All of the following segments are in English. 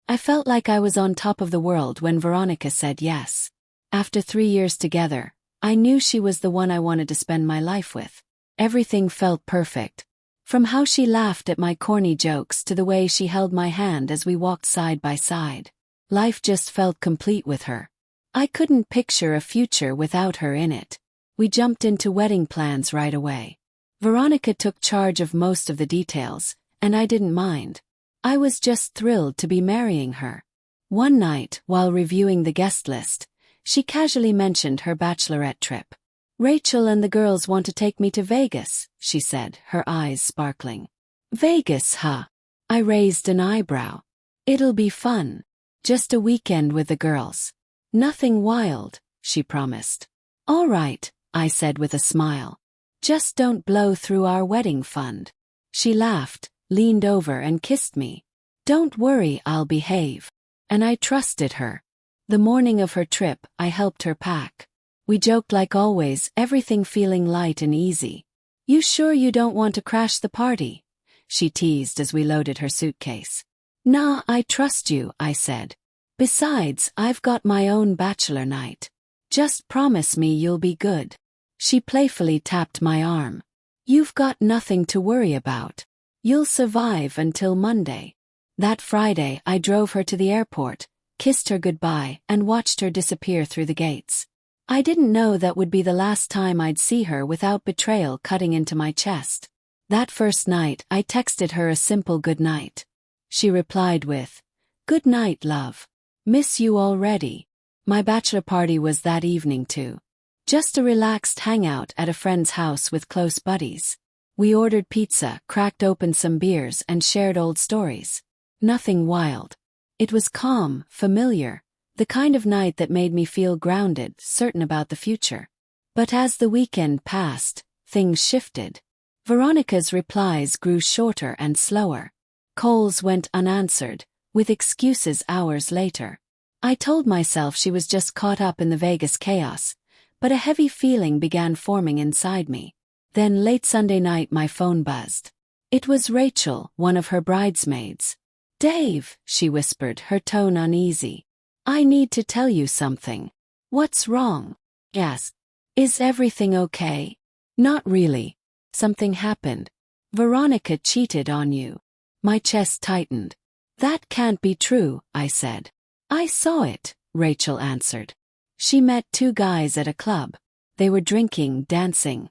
I felt like I was on top of the world when Veronica said yes. After 3 years together, I knew she was the one I wanted to spend my life with. Everything felt perfect. From how she laughed at my corny jokes to the way she held my hand as we walked side by side. Life just felt complete with her. I couldn't picture a future without her in it. We jumped into wedding plans right away. Veronica took charge of most of the details, and I didn't mind. I was just thrilled to be marrying her. One night, while reviewing the guest list, she casually mentioned her bachelorette trip. "Rachel and the girls want to take me to Vegas," she said, her eyes sparkling. "Vegas, huh?" I raised an eyebrow. "It'll be fun. Just a weekend with the girls. Nothing wild," she promised. "All right," I said with a smile. "Just don't blow through our wedding fund." She laughed, leaned over and kissed me. "Don't worry, I'll behave." And I trusted her. The morning of her trip, I helped her pack. We joked like always, everything feeling light and easy. "You sure you don't want to crash the party?" she teased as we loaded her suitcase. "Nah, I trust you," I said. "Besides, I've got my own bachelor night. Just promise me you'll be good." She playfully tapped my arm. "You've got nothing to worry about. You'll survive until Monday." That Friday, I drove her to the airport, kissed her goodbye, and watched her disappear through the gates. I didn't know that would be the last time I'd see her without betrayal cutting into my chest. That first night, I texted her a simple good night. She replied with, "Good night, love. Miss you already." My bachelor party was that evening too. Just a relaxed hangout at a friend's house with close buddies. We ordered pizza, cracked open some beers, and shared old stories. Nothing wild. It was calm, familiar, the kind of night that made me feel grounded, certain about the future. But as the weekend passed, things shifted. Veronica's replies grew shorter and slower. Calls went unanswered, with excuses hours later. I told myself she was just caught up in the Vegas chaos, but a heavy feeling began forming inside me. Then late Sunday night my phone buzzed. It was Rachel, one of her bridesmaids. "Dave," she whispered, her tone uneasy. "I need to tell you something." "What's wrong?" I asked. "Is everything okay?" "Not really. Something happened. Veronica cheated on you." My chest tightened. "That can't be true," I said. "I saw it," Rachel answered. "She met 2 guys at a club. They were drinking, dancing.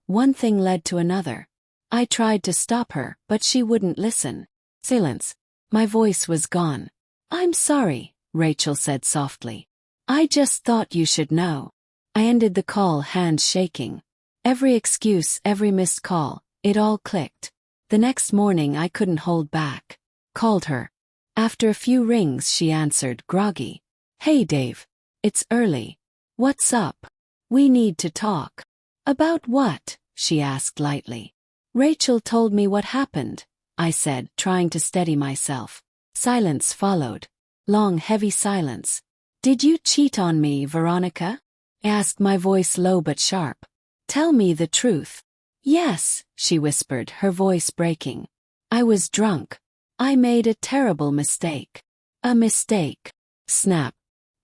One thing led to another. I tried to stop her, but she wouldn't listen." Silence. My voice was gone. "I'm sorry," Rachel said softly. "I just thought you should know." I ended the call, hands shaking. Every excuse, every missed call, it all clicked. The next morning I couldn't hold back. Called her. After a few rings she answered, groggy. "Hey Dave. It's early. What's up? We need to talk." "About what?" she asked lightly. "Rachel told me what happened," I said, trying to steady myself. Silence followed. Long, heavy silence. "Did you cheat on me, Veronica?" I asked, my voice low but sharp. "Tell me the truth." "Yes," she whispered, her voice breaking. "I was drunk. I made a terrible mistake." "A mistake?" Snap.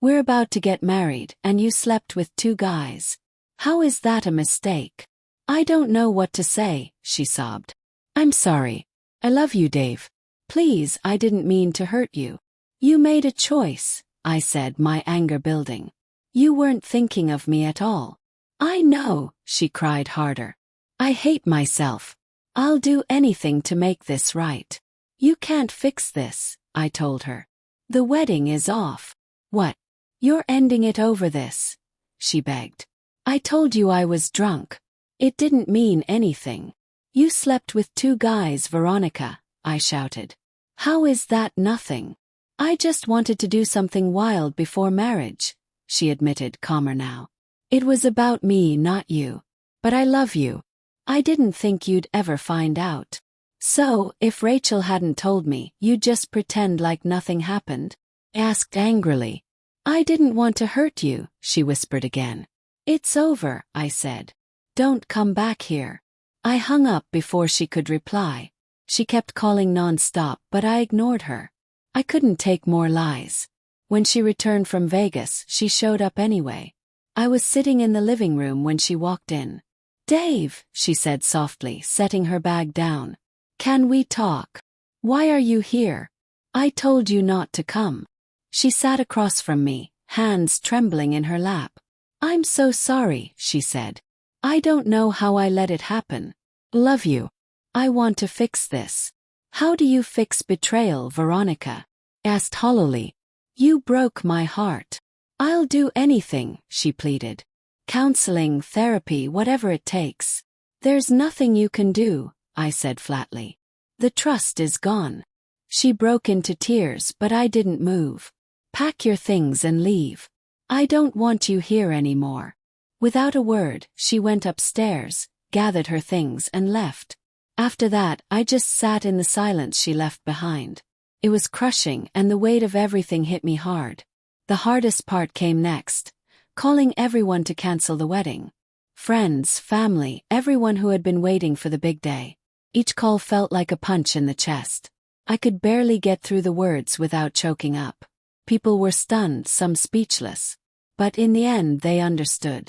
"We're about to get married, and you slept with 2 guys. How is that a mistake?" "I don't know what to say," she sobbed. "I'm sorry. I love you, Dave. Please, I didn't mean to hurt you." "You made a choice," I said, my anger building. "You weren't thinking of me at all." "I know," she cried harder. "I hate myself. I'll do anything to make this right." "You can't fix this," I told her. "The wedding is off." "What? You're ending it over this?" she begged. "I told you I was drunk. It didn't mean anything." "You slept with 2 guys, Veronica," I shouted. "How is that nothing?" "I just wanted to do something wild before marriage," she admitted, calmer now. "It was about me, not you. But I love you. I didn't think you'd ever find out." "So, if Rachel hadn't told me, you'd just pretend like nothing happened?" I asked angrily. "I didn't want to hurt you," she whispered again. "It's over," I said. "Don't come back here." I hung up before she could reply. She kept calling non-stop, but I ignored her. I couldn't take more lies. When she returned from Vegas, she showed up anyway. I was sitting in the living room when she walked in. "Dave," she said softly, setting her bag down. "Can we talk? Why are you here? I told you not to come." She sat across from me, hands trembling in her lap. "I'm so sorry," she said. "I don't know how I let it happen. Love you. I want to fix this." "How do you fix betrayal, Veronica?" asked hollowly. "You broke my heart." "I'll do anything," she pleaded. "Counseling, therapy, whatever it takes." "There's nothing you can do," I said flatly. "The trust is gone." She broke into tears, but I didn't move. "Pack your things and leave. I don't want you here anymore." Without a word, she went upstairs, gathered her things and left. After that, I just sat in the silence she left behind. It was crushing, and the weight of everything hit me hard. The hardest part came next, calling everyone to cancel the wedding. Friends, family, everyone who had been waiting for the big day. Each call felt like a punch in the chest. I could barely get through the words without choking up. People were stunned, some speechless. But in the end they understood.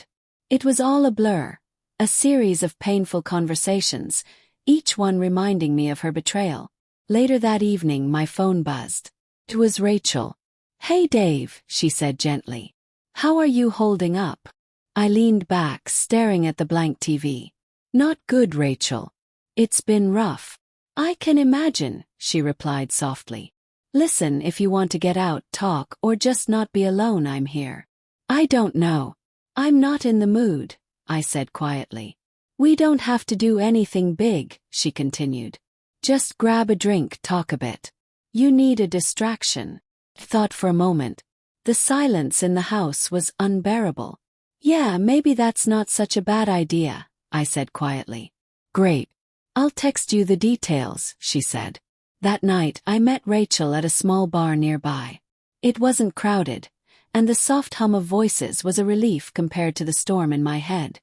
It was all a blur, a series of painful conversations, each one reminding me of her betrayal. Later that evening my phone buzzed. It was Rachel. "Hey Dave," she said gently. "How are you holding up?" I leaned back, staring at the blank TV. "Not good, Rachel. It's been rough." "I can imagine," she replied softly. "Listen, if you want to get out, talk, or just not be alone, I'm here." "I don't know. I'm not in the mood," I said quietly. "We don't have to do anything big," she continued. "Just grab a drink, talk a bit. You need a distraction." I thought for a moment. The silence in the house was unbearable. "Yeah, maybe that's not such a bad idea," I said quietly. "Great. I'll text you the details," she said. That night, I met Rachel at a small bar nearby. It wasn't crowded, and the soft hum of voices was a relief compared to the storm in my head.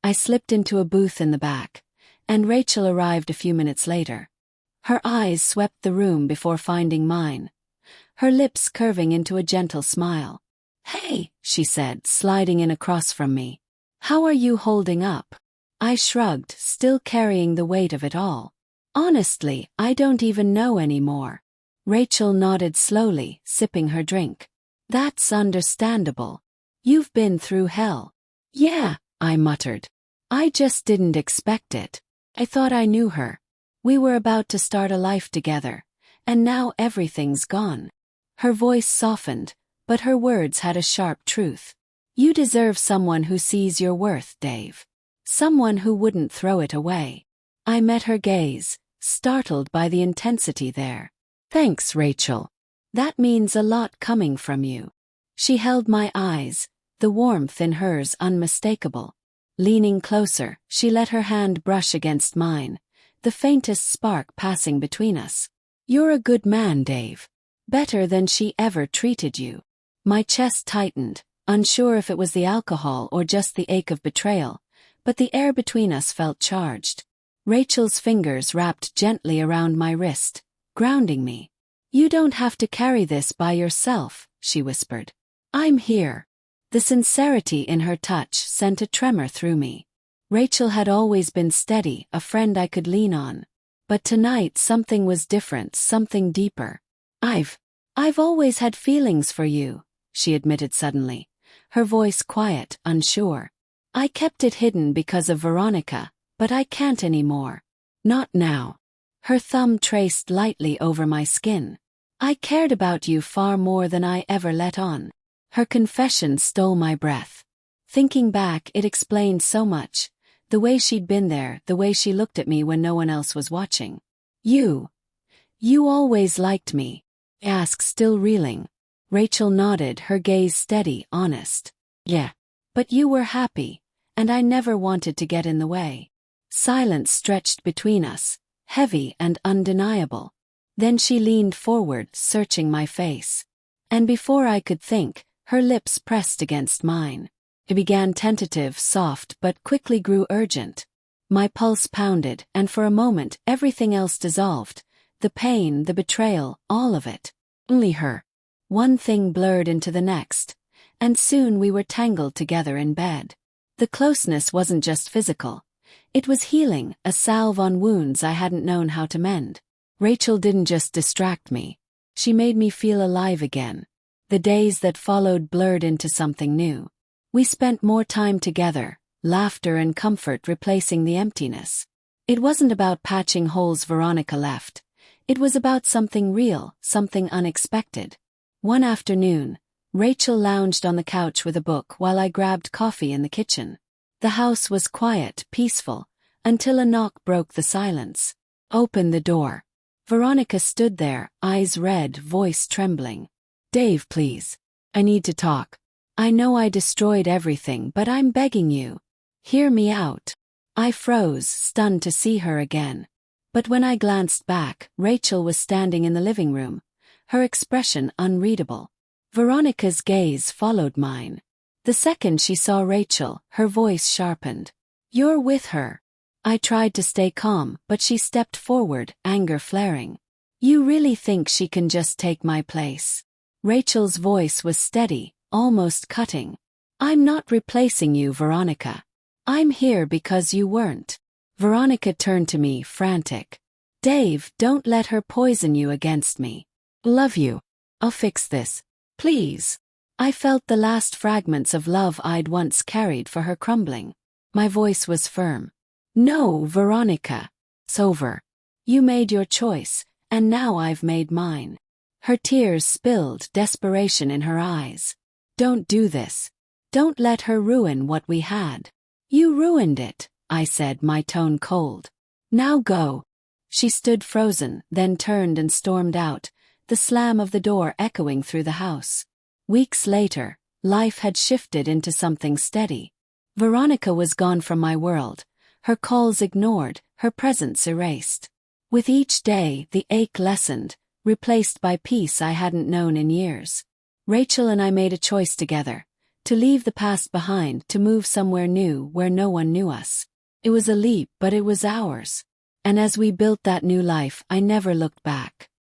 I slipped into a booth in the back, and Rachel arrived a few minutes later. Her eyes swept the room before finding mine, her lips curving into a gentle smile. "Hey," she said, sliding in across from me. "How are you holding up?" I shrugged, still carrying the weight of it all. "Honestly, I don't even know anymore." Rachel nodded slowly, sipping her drink. "That's understandable. You've been through hell." "Yeah," I muttered. "I just didn't expect it. I thought I knew her. We were about to start a life together, and now everything's gone." Her voice softened, but her words had a sharp truth. "You deserve someone who sees your worth, Dave. Someone who wouldn't throw it away." I met her gaze, startled by the intensity there. "Thanks, Rachel. That means a lot coming from you." She held my eyes, the warmth in hers unmistakable. Leaning closer, she let her hand brush against mine, the faintest spark passing between us. "You're a good man, Dave. Better than she ever treated you." My chest tightened, unsure if it was the alcohol or just the ache of betrayal, but the air between us felt charged. Rachel's fingers wrapped gently around my wrist, grounding me. "You don't have to carry this by yourself," she whispered. "I'm here." The sincerity in her touch sent a tremor through me. Rachel had always been steady, a friend I could lean on. But tonight something was different, something deeper. I've always had feelings for you," she admitted suddenly, her voice quiet, unsure. "I kept it hidden because of Veronica, but I can't anymore. Not now." Her thumb traced lightly over my skin. "I cared about you far more than I ever let on." Her confession stole my breath. Thinking back, it explained so much. The way she'd been there, the way she looked at me when no one else was watching. You always liked me?" I asked, still reeling. Rachel nodded, her gaze steady, honest. "Yeah. But you were happy, and I never wanted to get in the way." Silence stretched between us, heavy and undeniable. Then she leaned forward, searching my face. And before I could think, her lips pressed against mine. It began tentative, soft, but quickly grew urgent. My pulse pounded, and for a moment everything else dissolved. The pain, the betrayal, all of it. Only her. One thing blurred into the next, and soon we were tangled together in bed. The closeness wasn't just physical. It was healing, a salve on wounds I hadn't known how to mend. Rachel didn't just distract me. She made me feel alive again. The days that followed blurred into something new. We spent more time together, laughter and comfort replacing the emptiness. It wasn't about patching holes Veronica left. It was about something real, something unexpected. One afternoon, Rachel lounged on the couch with a book while I grabbed coffee in the kitchen. The house was quiet, peaceful, until a knock broke the silence. Open the door. Veronica stood there, eyes red, voice trembling. Dave, please. I need to talk. I know I destroyed everything, but I'm begging you. Hear me out. I froze, stunned to see her again. But when I glanced back, Rachel was standing in the living room, her expression unreadable. Veronica's gaze followed mine. The second she saw Rachel, her voice sharpened. You're with her. I tried to stay calm, but she stepped forward, anger flaring. You really think she can just take my place? Rachel's voice was steady, almost cutting. I'm not replacing you, Veronica. I'm here because you weren't. Veronica turned to me, frantic. Dave, don't let her poison you against me. Love you. I'll fix this. Please. I felt the last fragments of love I'd once carried for her crumbling. My voice was firm. No, Veronica. It's over. You made your choice, and now I've made mine. Her tears spilled, desperation in her eyes. Don't do this. Don't let her ruin what we had. You ruined it, I said, my tone cold. Now go. She stood frozen, then turned and stormed out, the slam of the door echoing through the house. Weeks later, life had shifted into something steady. Veronica was gone from my world, her calls ignored, her presence erased. With each day, the ache lessened, replaced by peace I hadn't known in years. Rachel and I made a choice together, to leave the past behind, to move somewhere new where no one knew us. It was a leap, but it was ours. And as we built that new life, I never looked back.